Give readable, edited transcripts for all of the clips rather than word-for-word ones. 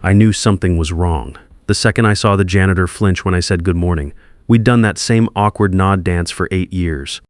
I knew something was wrong. The second I saw the janitor flinch when I said good morning. We'd done that same awkward nod dance for 8 years.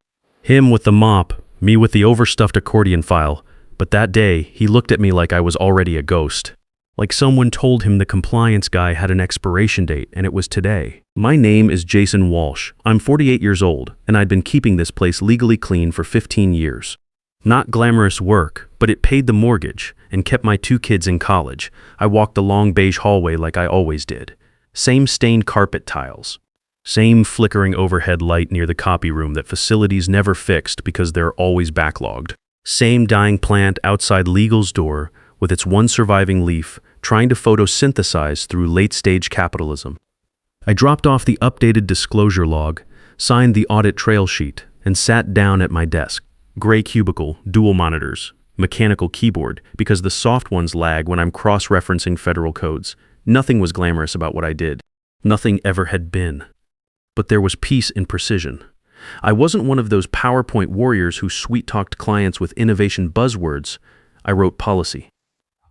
Him with the mop, me with the overstuffed accordion file. But that day, he looked at me like I was already a ghost. Like someone told him the compliance guy had an expiration date, and it was today. My name is Jason Walsh. I'm 48 years old, and I'd been keeping this place legally clean for 15 years. Not glamorous work, but it paid the mortgage and kept my 2 kids in college. I walked the long beige hallway like I always did. Same stained carpet tiles. Same flickering overhead light near the copy room that facilities never fixed because they're always backlogged. Same dying plant outside legal's door with its one surviving leaf trying to photosynthesize through late-stage capitalism. I dropped off the updated disclosure log, signed the audit trail sheet, and sat down at my desk. Gray cubicle, dual monitors, mechanical keyboard, because the soft ones lag when I'm cross-referencing federal codes. Nothing was glamorous about what I did. Nothing ever had been. But there was peace in precision. I wasn't one of those PowerPoint warriors who sweet-talked clients with innovation buzzwords. I wrote policy.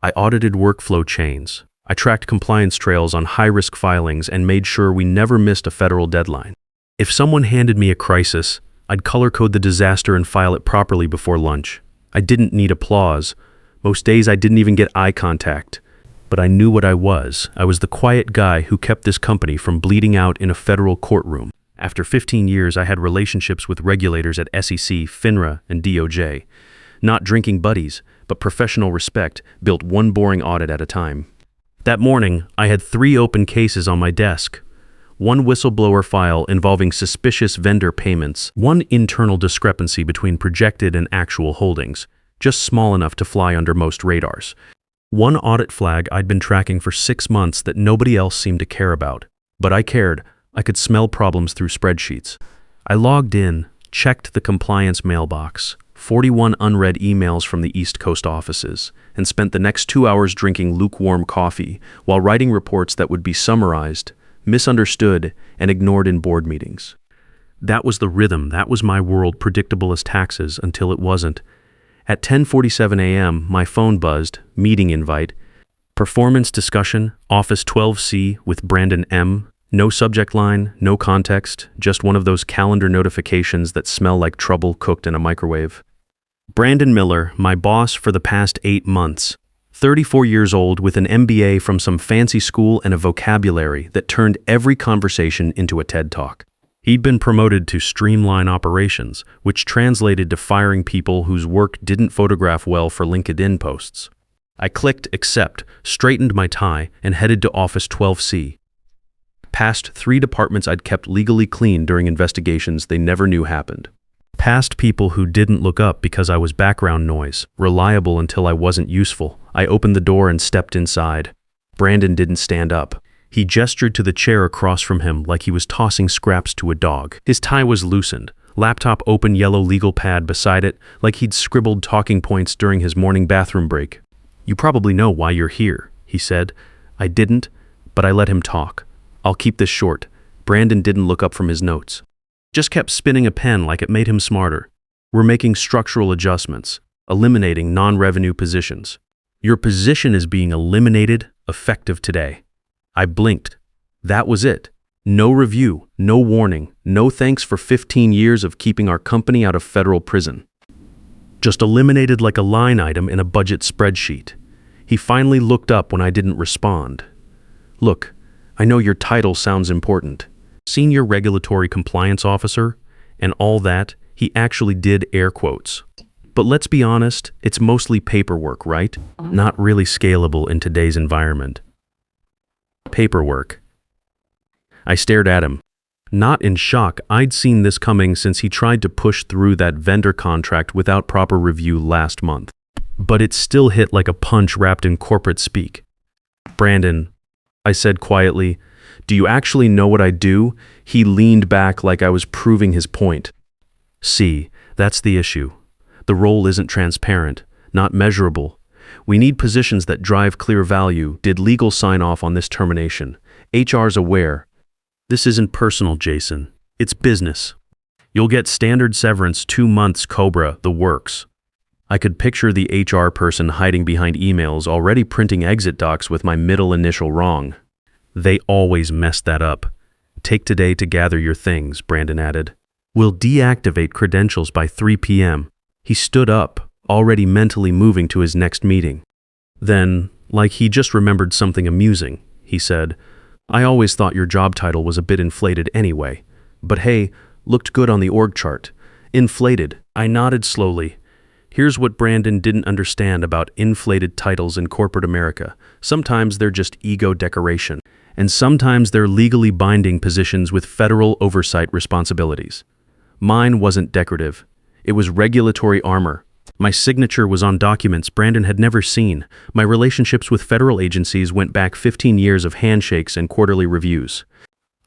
I audited workflow chains. I tracked compliance trails on high-risk filings and made sure we never missed a federal deadline. If someone handed me a crisis, I'd color-code the disaster and file it properly before lunch. I didn't need applause. Most days I didn't even get eye contact. But I knew what I was. I was the quiet guy who kept this company from bleeding out in a federal courtroom. After 15 years, I had relationships with regulators at SEC, FINRA, and DOJ. Not drinking buddies, but professional respect, built one boring audit at a time. That morning, I had 3 open cases on my desk. 1 whistleblower file involving suspicious vendor payments, 1 internal discrepancy between projected and actual holdings, just small enough to fly under most radars. 1 audit flag I'd been tracking for 6 months that nobody else seemed to care about. But I cared. I could smell problems through spreadsheets. I logged in, checked the compliance mailbox, 41 unread emails from the East Coast offices, and spent the next 2 hours drinking lukewarm coffee while writing reports that would be summarized, misunderstood, and ignored in board meetings. That was the rhythm. That was my world, predictable as taxes, until it wasn't. At 10:47 a.m., my phone buzzed, meeting invite, performance discussion, Office 12C with Brandon M. No subject line, no context, just one of those calendar notifications that smell like trouble cooked in a microwave. Brandon Miller, my boss for the past 8 months, 34 years old with an MBA from some fancy school and a vocabulary that turned every conversation into a TED Talk. He'd been promoted to streamline operations, which translated to firing people whose work didn't photograph well for LinkedIn posts. I clicked accept, straightened my tie, and headed to Office 12C. Past 3 departments I'd kept legally clean during investigations they never knew happened. Past people who didn't look up because I was background noise, reliable until I wasn't useful. I opened the door and stepped inside. Brandon didn't stand up. He gestured to the chair across from him like he was tossing scraps to a dog. His tie was loosened, laptop open, yellow legal pad beside it, like he'd scribbled talking points during his morning bathroom break. "You probably know why you're here," he said. I didn't, but I let him talk. "I'll keep this short." Brandon didn't look up from his notes. Just kept spinning a pen like it made him smarter. "We're making structural adjustments, eliminating non-revenue positions. Your position is being eliminated, effective today." I blinked. That was it. No review, no warning, no thanks for 15 years of keeping our company out of federal prison. Just eliminated like a line item in a budget spreadsheet. He finally looked up when I didn't respond. "Look, I know your title sounds important. Senior Regulatory Compliance Officer, and all that," he actually did air quotes. "But let's be honest, it's mostly paperwork, right? Not really scalable in today's environment." Paperwork. I stared at him. Not in shock. I'd seen this coming since he tried to push through that vendor contract without proper review last month. But it still hit like a punch wrapped in corporate speak. "Brandon," I said quietly, "do you actually know what I do?" He leaned back like I was proving his point. "See, that's the issue. The role isn't transparent, not measurable. We need positions that drive clear value. Did legal sign off on this termination? HR's aware." "This isn't personal, Jason. It's business. You'll get standard severance, 2 months, Cobra, the works." I could picture the HR person hiding behind emails already printing exit docs with my middle initial wrong. They always mess that up. Take today to gather your things, Brandon added. We'll deactivate credentials by 3 p.m. He stood up, already mentally moving to his next meeting. Then, like he just remembered something amusing, he said, I always thought your job title was a bit inflated anyway. But hey, looked good on the org chart. Inflated. I nodded slowly. Here's what Brandon didn't understand about inflated titles in corporate America. Sometimes they're just ego decoration, and sometimes they're legally binding positions with federal oversight responsibilities. Mine wasn't decorative. It was regulatory armor. My signature was on documents Brandon had never seen. My relationships with federal agencies went back 15 years of handshakes and quarterly reviews.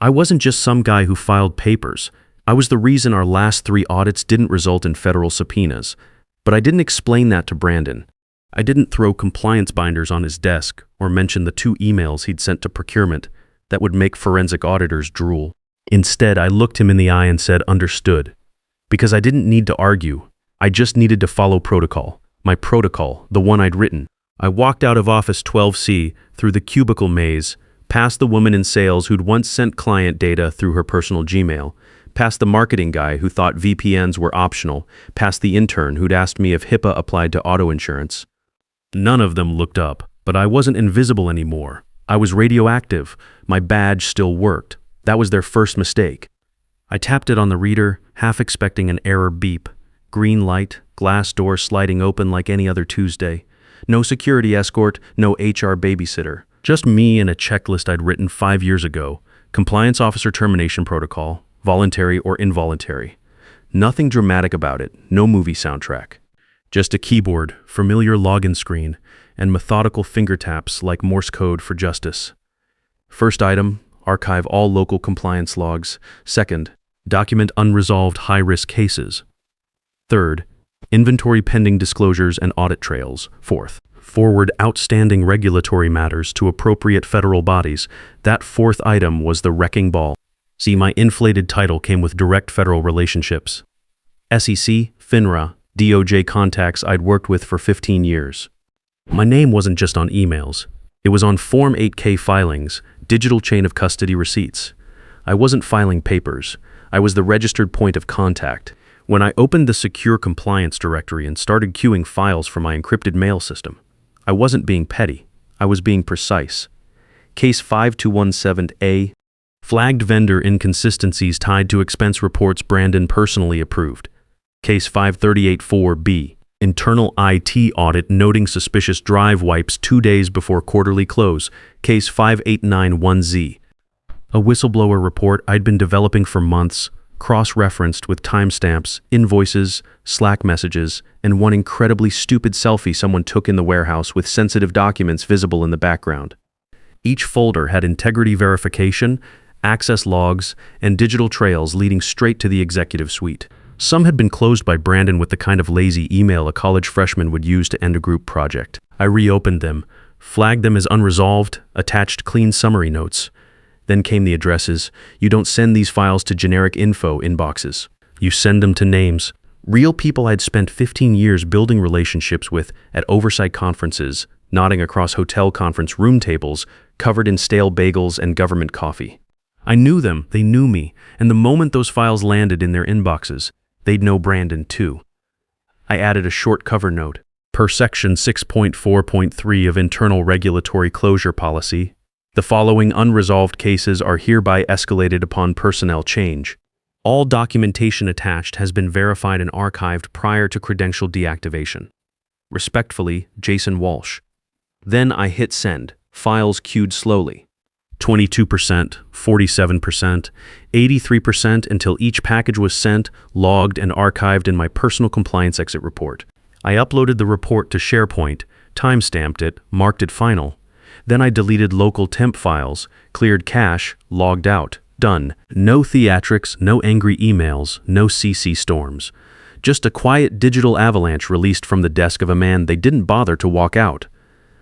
I wasn't just some guy who filed papers. I was the reason our last 3 audits didn't result in federal subpoenas. But I didn't explain that to Brandon. I didn't throw compliance binders on his desk or mention the 2 emails he'd sent to procurement that would make forensic auditors drool. Instead, I looked him in the eye and said, understood. Because I didn't need to argue. I just needed to follow protocol. My protocol, the one I'd written. I walked out of Office 12C through the cubicle maze, past the woman in sales who'd once sent client data through her personal Gmail, past the marketing guy who thought VPNs were optional, past the intern who'd asked me if HIPAA applied to auto insurance. None of them looked up, but I wasn't invisible anymore. I was radioactive. My badge still worked. That was their first mistake. I tapped it on the reader, half expecting an error beep. Green light, glass door sliding open like any other Tuesday. No security escort, no HR babysitter. Just me and a checklist I'd written 5 years ago. Compliance officer termination protocol. Voluntary or involuntary. Nothing dramatic about it, no movie soundtrack. Just a keyboard, familiar login screen, and methodical finger taps like Morse code for justice. First item, archive all local compliance logs. Second, document unresolved high-risk cases. Third, inventory pending disclosures and audit trails. Fourth, forward outstanding regulatory matters to appropriate federal bodies. That 4th item was the wrecking ball. See, my inflated title came with direct federal relationships. SEC, FINRA, DOJ contacts I'd worked with for 15 years. My name wasn't just on emails. It was on Form 8K filings, digital chain of custody receipts. I wasn't filing papers. I was the registered point of contact. When I opened the secure compliance directory and started queuing files for my encrypted mail system, I wasn't being petty. I was being precise. Case 5217A, flagged vendor inconsistencies tied to expense reports Brandon personally approved. Case 5384B, internal IT audit noting suspicious drive wipes 2 days before quarterly close. Case 5891Z, a whistleblower report I'd been developing for months, cross-referenced with timestamps, invoices, Slack messages, and one incredibly stupid selfie someone took in the warehouse with sensitive documents visible in the background. Each folder had integrity verification, access logs, and digital trails leading straight to the executive suite. Some had been closed by Brandon with the kind of lazy email a college freshman would use to end a group project. I reopened them, flagged them as unresolved, attached clean summary notes. Then came the addresses. You don't send these files to generic info inboxes. You send them to names. Real people I'd spent 15 years building relationships with at oversight conferences, nodding across hotel conference room tables, covered in stale bagels and government coffee. I knew them, they knew me, and the moment those files landed in their inboxes, they'd know Brandon too. I added a short cover note. Per Section 6.4.3 of Internal Regulatory Closure Policy, the following unresolved cases are hereby escalated upon personnel change. All documentation attached has been verified and archived prior to credential deactivation. Respectfully, Jason Walsh. Then I hit send. Files queued slowly. 22%, 47%, 83% until each package was sent, logged, and archived in my personal compliance exit report. I uploaded the report to SharePoint, timestamped it, marked it final. Then I deleted local temp files, cleared cache, logged out. Done. No theatrics, no angry emails, no CC storms. Just a quiet digital avalanche released from the desk of a man they didn't bother to walk out.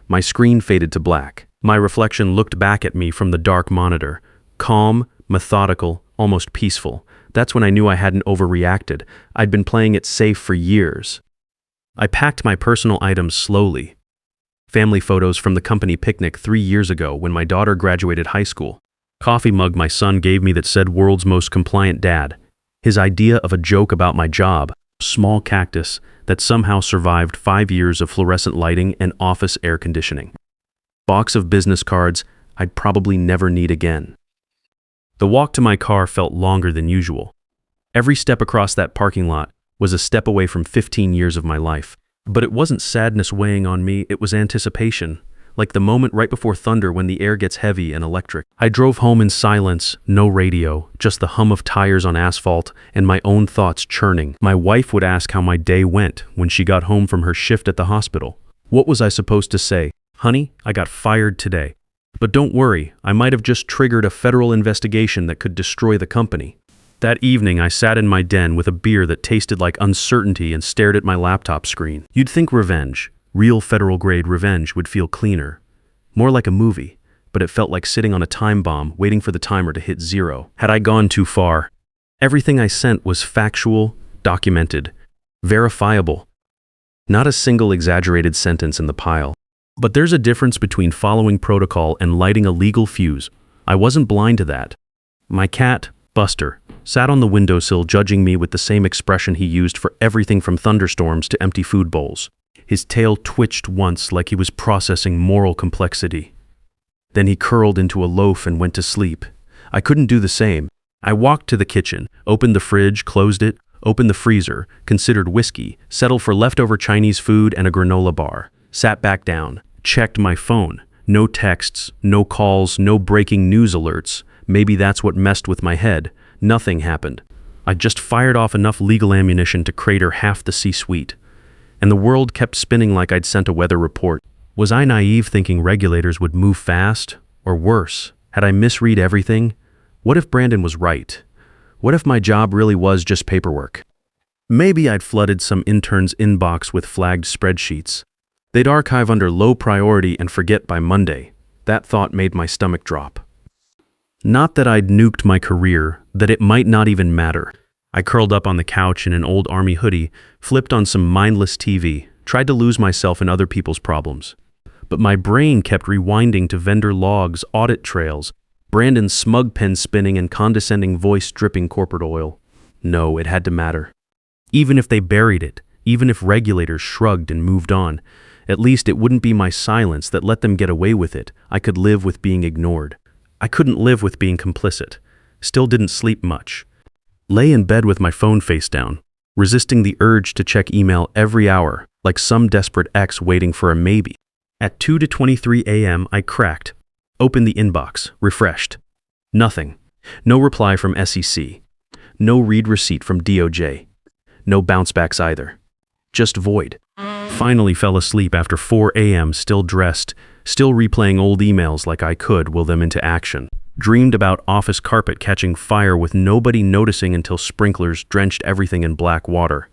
My screen faded to black. My reflection looked back at me from the dark monitor. Calm, methodical, almost peaceful. That's when I knew I hadn't overreacted. I'd been playing it safe for years. I packed my personal items slowly. Family photos from the company picnic 3 years ago when my daughter graduated high school. Coffee mug my son gave me that said world's most compliant dad. His idea of a joke about my job. Small cactus that somehow survived 5 years of fluorescent lighting and office air conditioning. Box of business cards I'd probably never need again. The walk to my car felt longer than usual. Every step across that parking lot was a step away from 15 years of my life. But it wasn't sadness weighing on me, it was anticipation, like the moment right before thunder when the air gets heavy and electric. I drove home in silence, no radio, just the hum of tires on asphalt and my own thoughts churning. My wife would ask how my day went when she got home from her shift at the hospital. What was I supposed to say? Honey, I got fired today. But don't worry, I might have just triggered a federal investigation that could destroy the company. That evening, I sat in my den with a beer that tasted like uncertainty and stared at my laptop screen. You'd think revenge, real federal-grade revenge, would feel cleaner. More like a movie, but it felt like sitting on a time bomb waiting for the timer to hit 0. Had I gone too far? Everything I sent was factual, documented, verifiable. Not a single exaggerated sentence in the pile. But there's a difference between following protocol and lighting a legal fuse. I wasn't blind to that. My cat, Buster, sat on the windowsill judging me with the same expression he used for everything from thunderstorms to empty food bowls. His tail twitched once like he was processing moral complexity. Then he curled into a loaf and went to sleep. I couldn't do the same. I walked to the kitchen, opened the fridge, closed it, opened the freezer, considered whiskey, settled for leftover Chinese food and a granola bar, sat back down, checked my phone. No texts, no calls, no breaking news alerts. Maybe that's what messed with my head. Nothing happened. I just fired off enough legal ammunition to crater half the C-suite. And the world kept spinning like I'd sent a weather report. Was I naive thinking regulators would move fast? Or worse, had I misread everything? What if Brandon was right? What if my job really was just paperwork? Maybe I'd flooded some intern's inbox with flagged spreadsheets. They'd archive under low priority and forget by Monday. That thought made my stomach drop. Not that I'd nuked my career, that it might not even matter. I curled up on the couch in an old army hoodie, flipped on some mindless TV, tried to lose myself in other people's problems. But my brain kept rewinding to vendor logs, audit trails, Brandon's smug pen spinning and condescending voice dripping corporate oil. No, it had to matter. Even if they buried it, even if regulators shrugged and moved on, at least it wouldn't be my silence that let them get away with it. I could live with being ignored. I couldn't live with being complicit. Still didn't sleep much. Lay in bed with my phone face down, resisting the urge to check email every hour, like some desperate ex waiting for a maybe. At 2:23 a.m., I cracked, opened the inbox, refreshed. Nothing. No reply from SEC. No read receipt from DOJ. No bounce backs either. Just void. Finally fell asleep after 4 a.m., still dressed, still replaying old emails like I could will them into action. Dreamed about office carpet catching fire with nobody noticing until sprinklers drenched everything in black water.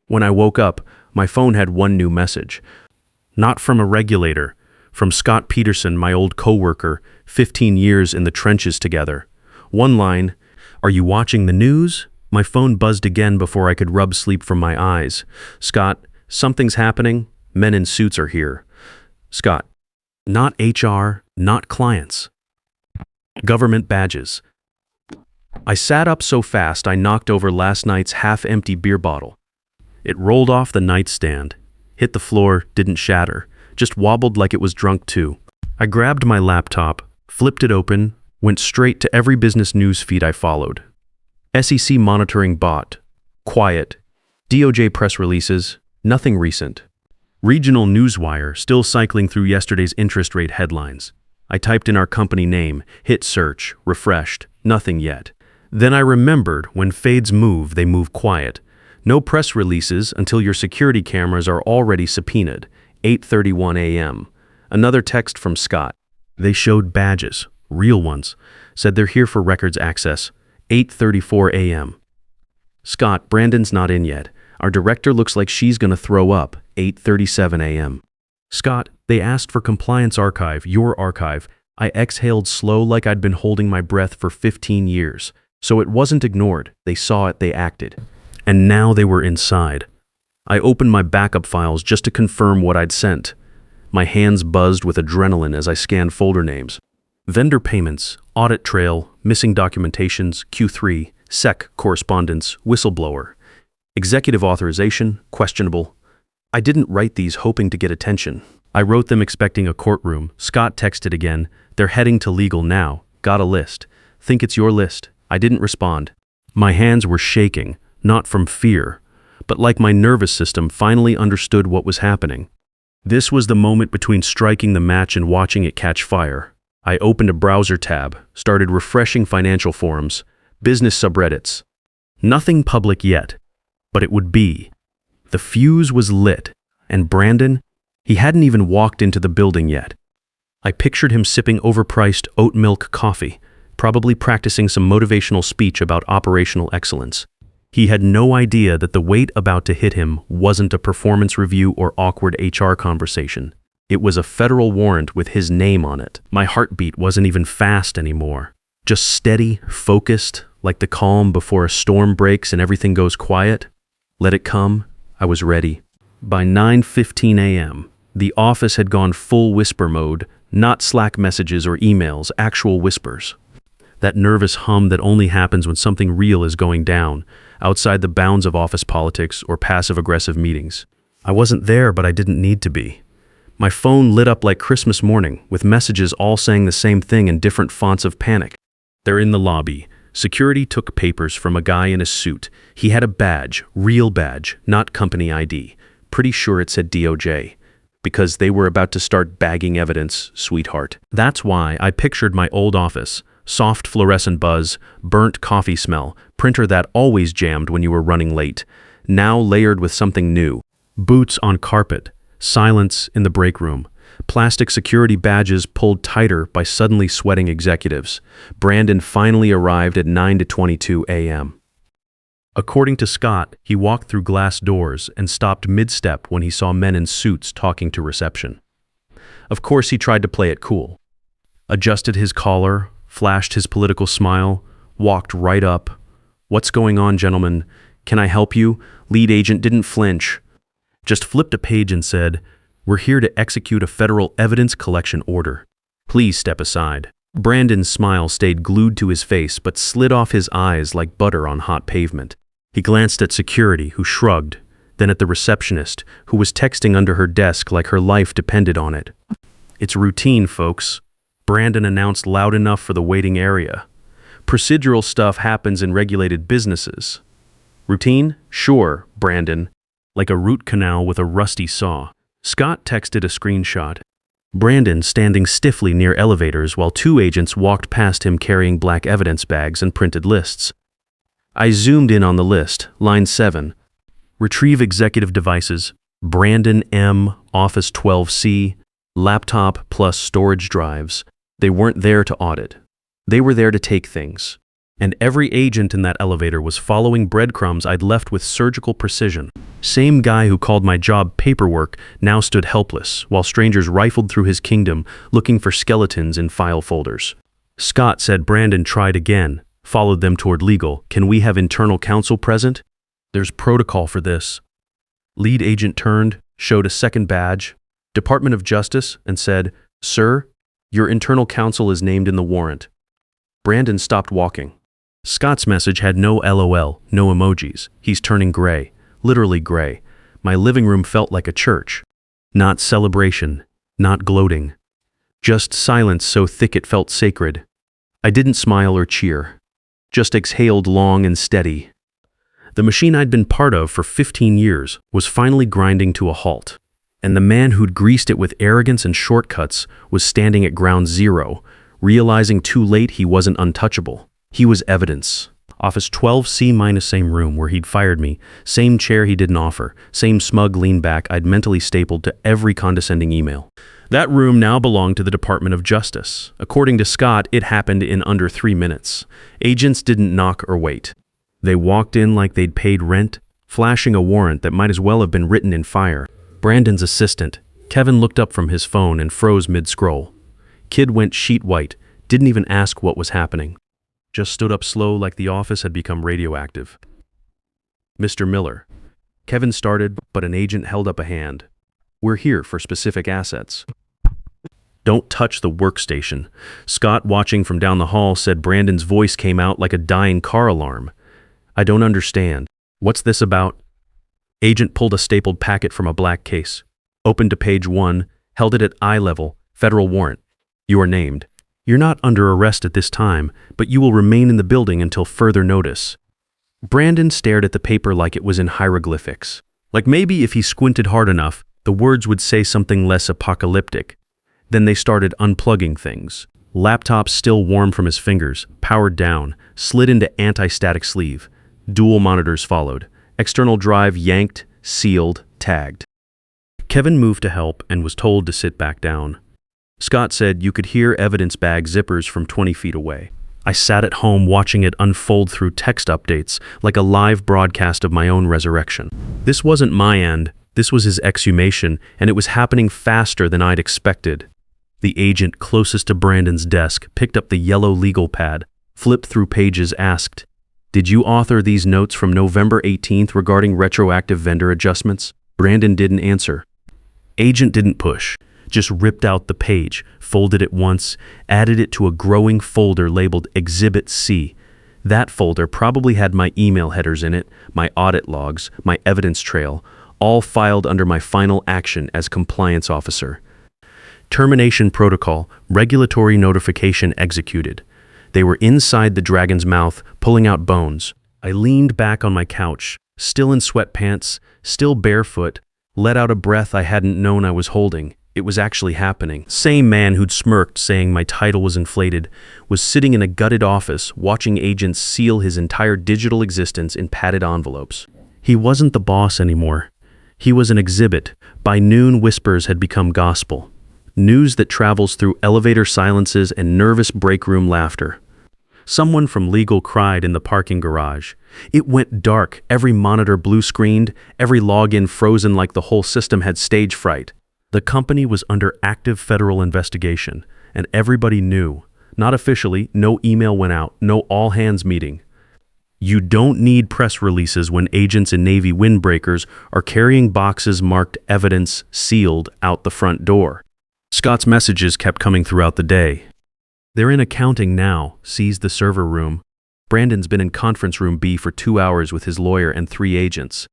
When I woke up, my phone had one new message. Not from a regulator, from Scott Peterson, my old coworker, 15 years in the trenches together. One line, "Are you watching the news?" My phone buzzed again before I could rub sleep from my eyes. Scott, something's happening. Men in suits are here. Scott, not HR, not clients. Government badges. I sat up so fast I knocked over last night's half-empty beer bottle. It rolled off the nightstand, hit the floor, didn't shatter, just wobbled like it was drunk too. I grabbed my laptop, flipped it open, went straight to every business news feed I followed. SEC monitoring bot. Quiet. DOJ press releases. Nothing recent. Regional Newswire still cycling through yesterday's interest rate headlines. I typed in our company name, hit search, refreshed. Nothing yet. Then I remembered when fades move, they move quiet. No press releases until your security cameras are already subpoenaed. 8:31 a.m. Another text from Scott. They showed badges, real ones. Said they're here for records access. 8:34 a.m. Scott, Brandon's not in yet. Our director looks like she's gonna throw up. 8:37 a.m. Scott, they asked for compliance archive, your archive. I exhaled slow like I'd been holding my breath for 15 years. So it wasn't ignored. They saw it, they acted. And now they were inside. I opened my backup files just to confirm what I'd sent. My hands buzzed with adrenaline as I scanned folder names. Vendor payments, audit trail, missing documentations, Q3, SEC correspondence, whistleblower. Executive authorization, questionable. I didn't write these hoping to get attention. I wrote them expecting a courtroom. Scott texted again. They're heading to legal now. Got a list. Think it's your list. I didn't respond. My hands were shaking, not from fear, but like my nervous system finally understood what was happening. This was the moment between striking the match and watching it catch fire. I opened a browser tab, started refreshing financial forums, business subreddits. Nothing public yet, but it would be. The fuse was lit, and Brandon, he hadn't even walked into the building yet. I pictured him sipping overpriced oat milk coffee, probably practicing some motivational speech about operational excellence. He had no idea that the weight about to hit him wasn't a performance review or awkward HR conversation. It was a federal warrant with his name on it. My heartbeat wasn't even fast anymore. Just steady, focused, like the calm before a storm breaks and everything goes quiet. Let it come. I was ready. By 9:15 a.m., the office had gone full whisper mode, not Slack messages or emails, actual whispers. That nervous hum that only happens when something real is going down, outside the bounds of office politics or passive-aggressive meetings. I wasn't there, but I didn't need to be. My phone lit up like Christmas morning, with messages all saying the same thing in different fonts of panic. They're in the lobby. Security took papers from a guy in a suit. He had a badge, real badge, not company ID. Pretty sure it said DOJ. Because they were about to start bagging evidence, sweetheart. That's why I pictured my old office. Soft fluorescent buzz, burnt coffee smell, printer that always jammed when you were running late. Now layered with something new. Boots on carpet. Silence in the break room. Plastic security badges pulled tighter by suddenly sweating executives. Brandon finally arrived at 9:22 a.m. According to Scott, he walked through glass doors and stopped mid-step when he saw men in suits talking to reception. Of course, he tried to play it cool. Adjusted his collar, flashed his political smile, walked right up. "What's going on, gentlemen? Can I help you?" Lead agent didn't flinch. Just flipped a page and said, "We're here to execute a federal evidence collection order. Please step aside." Brandon's smile stayed glued to his face but slid off his eyes like butter on hot pavement. He glanced at security, who shrugged, then at the receptionist, who was texting under her desk like her life depended on it. "It's routine, folks," Brandon announced loud enough for the waiting area. "Procedural stuff happens in regulated businesses." "Routine? Sure, Brandon." Like a root canal with a rusty saw. Scott texted a screenshot. Brandon standing stiffly near elevators while two agents walked past him carrying black evidence bags and printed lists. I zoomed in on the list, line 7. Retrieve executive devices, Brandon M, Office 12C, laptop plus storage drives. They weren't there to audit. They were there to take things. And every agent in that elevator was following breadcrumbs I'd left with surgical precision. Same guy who called my job paperwork now stood helpless, while strangers rifled through his kingdom looking for skeletons in file folders. Scott said Brandon tried again, followed them toward legal. "Can we have internal counsel present? There's protocol for this." Lead agent turned, showed a second badge, Department of Justice, and said, "Sir, your internal counsel is named in the warrant." Brandon stopped walking. Scott's message had no LOL, no emojis. He's turning gray, literally gray. My living room felt like a church. Not celebration, not gloating. Just silence so thick it felt sacred. I didn't smile or cheer. Just exhaled long and steady. The machine I'd been part of for 15 years was finally grinding to a halt. And the man who'd greased it with arrogance and shortcuts was standing at ground zero, realizing too late he wasn't untouchable. He was evidence. Office 12C minus same room where he'd fired me, same chair he didn't offer, same smug lean back I'd mentally stapled to every condescending email. That room now belonged to the Department of Justice. According to Scott, it happened in under 3 minutes. Agents didn't knock or wait. They walked in like they'd paid rent, flashing a warrant that might as well have been written in fire. Brandon's assistant, Kevin, looked up from his phone and froze mid-scroll. Kid went sheet white, didn't even ask what was happening. Just stood up slow like the office had become radioactive. "Mr. Miller." Kevin started, but an agent held up a hand. We're here for specific assets. Don't touch the workstation. Scott, watching from down the hall, said Brandon's voice came out like a dying car alarm. I don't understand. What's this about? Agent pulled a stapled packet from a black case, opened to page 1, held it at eye level, federal warrant. You are named. You're not under arrest at this time, but you will remain in the building until further notice. Brandon stared at the paper like it was in hieroglyphics. Like maybe if he squinted hard enough, the words would say something less apocalyptic. Then they started unplugging things. Laptop still warm from his fingers, powered down, slid into anti-static sleeve. Dual monitors followed. External drive yanked, sealed, tagged. Kevin moved to help and was told to sit back down. Scott said you could hear evidence bag zippers from 20 feet away. I sat at home watching it unfold through text updates like a live broadcast of my own resurrection. This wasn't my end, this was his exhumation, and it was happening faster than I'd expected. The agent closest to Brandon's desk picked up the yellow legal pad, flipped through pages, asked, "Did you author these notes from November 18th regarding retroactive vendor adjustments?" Brandon didn't answer. Agent didn't push, just ripped out the page, folded it once, added it to a growing folder labeled Exhibit C. That folder probably had my email headers in it, my audit logs, my evidence trail, all filed under my final action as compliance officer. Termination protocol, regulatory notification executed. They were inside the dragon's mouth, pulling out bones. I leaned back on my couch, still in sweatpants, still barefoot, let out a breath I hadn't known I was holding. It was actually happening. Same man who'd smirked saying my title was inflated was sitting in a gutted office watching agents seal his entire digital existence in padded envelopes. He wasn't the boss anymore. He was an exhibit. By noon, whispers had become gospel. News that travels through elevator silences and nervous break room laughter. Someone from legal cried in the parking garage. It went dark, every monitor blue-screened, every login frozen like the whole system had stage fright. The company was under active federal investigation, and everybody knew. Not officially, no email went out, no all-hands meeting. You don't need press releases when agents in Navy windbreakers are carrying boxes marked evidence sealed out the front door. Scott's messages kept coming throughout the day. They're in accounting now, seized the server room. Brandon's been in conference room B for 2 hours with his lawyer and 3 agents.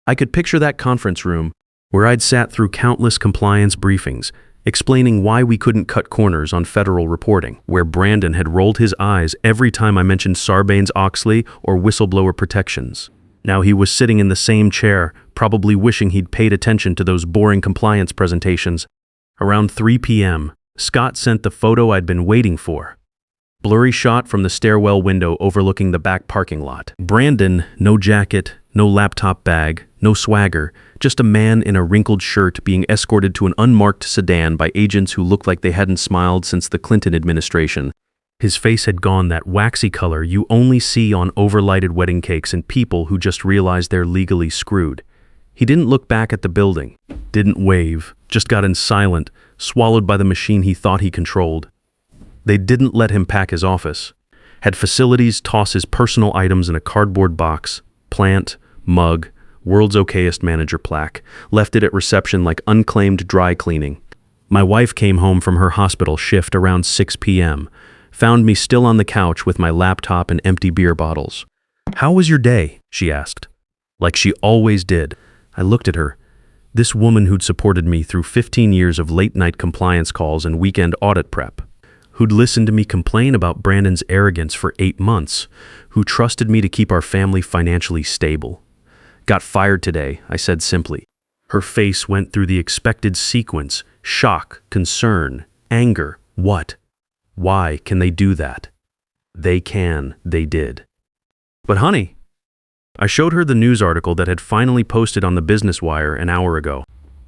I could picture that conference room, where I'd sat through countless compliance briefings, explaining why we couldn't cut corners on federal reporting, where Brandon had rolled his eyes every time I mentioned Sarbanes-Oxley or whistleblower protections. Now he was sitting in the same chair, probably wishing he'd paid attention to those boring compliance presentations. Around 3 p.m., Scott sent the photo I'd been waiting for. Blurry shot from the stairwell window overlooking the back parking lot. Brandon, no jacket, no laptop bag, no swagger, just a man in a wrinkled shirt being escorted to an unmarked sedan by agents who looked like they hadn't smiled since the Clinton administration. His face had gone that waxy color you only see on overlighted wedding cakes and people who just realize they're legally screwed. He didn't look back at the building, didn't wave, just got in silent, swallowed by the machine he thought he controlled. They didn't let him pack his office. Had facilities toss his personal items in a cardboard box, plant, mug, world's okayest manager plaque, left it at reception like unclaimed dry cleaning. My wife came home from her hospital shift around 6 p.m., found me still on the couch with my laptop and empty beer bottles. "How was your day?" she asked. Like she always did. I looked at her. This woman who'd supported me through 15 years of late-night compliance calls and weekend audit prep, who'd listened to me complain about Brandon's arrogance for 8 months, who trusted me to keep our family financially stable. "Got fired today," I said simply. Her face went through the expected sequence: shock, concern, anger. What? Why can they do that? They can, they did. "But honey," I showed her the news article that had finally posted on the Business Wire an hour ago.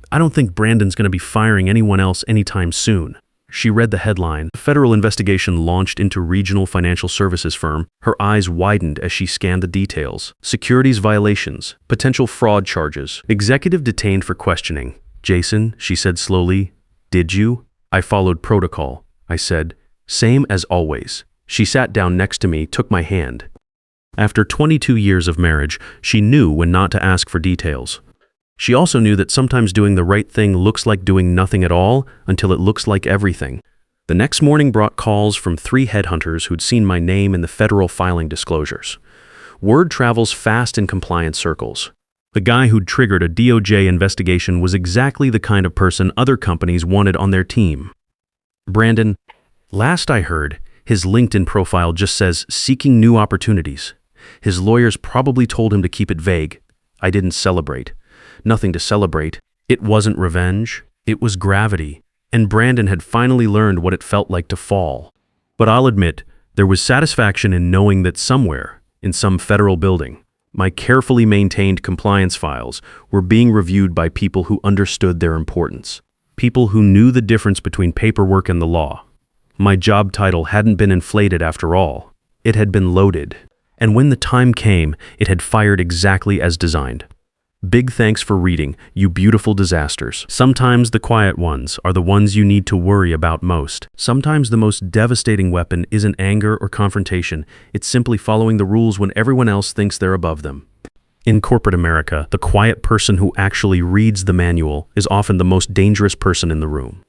"I don't think Brandon's going to be firing anyone else anytime soon." She read the headline, "Federal investigation launched into regional financial services firm." Her eyes widened as she scanned the details. Securities violations, potential fraud charges, executive detained for questioning. "Jason," she said slowly, "did you?" I followed protocol. I said, "Same as always." She sat down next to me, took my hand. After 22 years of marriage, she knew when not to ask for details. She also knew that sometimes doing the right thing looks like doing nothing at all until it looks like everything. The next morning brought calls from 3 headhunters who'd seen my name in the federal filing disclosures. Word travels fast in compliance circles. The guy who'd triggered a DOJ investigation was exactly the kind of person other companies wanted on their team. Brandon, last I heard, his LinkedIn profile just says seeking new opportunities. His lawyers probably told him to keep it vague. I didn't celebrate. Nothing to celebrate. It wasn't revenge. It was gravity. And Brandon had finally learned what it felt like to fall. But I'll admit, there was satisfaction in knowing that somewhere, in some federal building, my carefully maintained compliance files were being reviewed by people who understood their importance. People who knew the difference between paperwork and the law. My job title hadn't been inflated after all. It had been loaded. And when the time came, it had fired exactly as designed. Big thanks for reading, you beautiful disasters. Sometimes the quiet ones are the ones you need to worry about most. Sometimes the most devastating weapon isn't anger or confrontation. It's simply following the rules when everyone else thinks they're above them. In corporate America, the quiet person who actually reads the manual is often the most dangerous person in the room.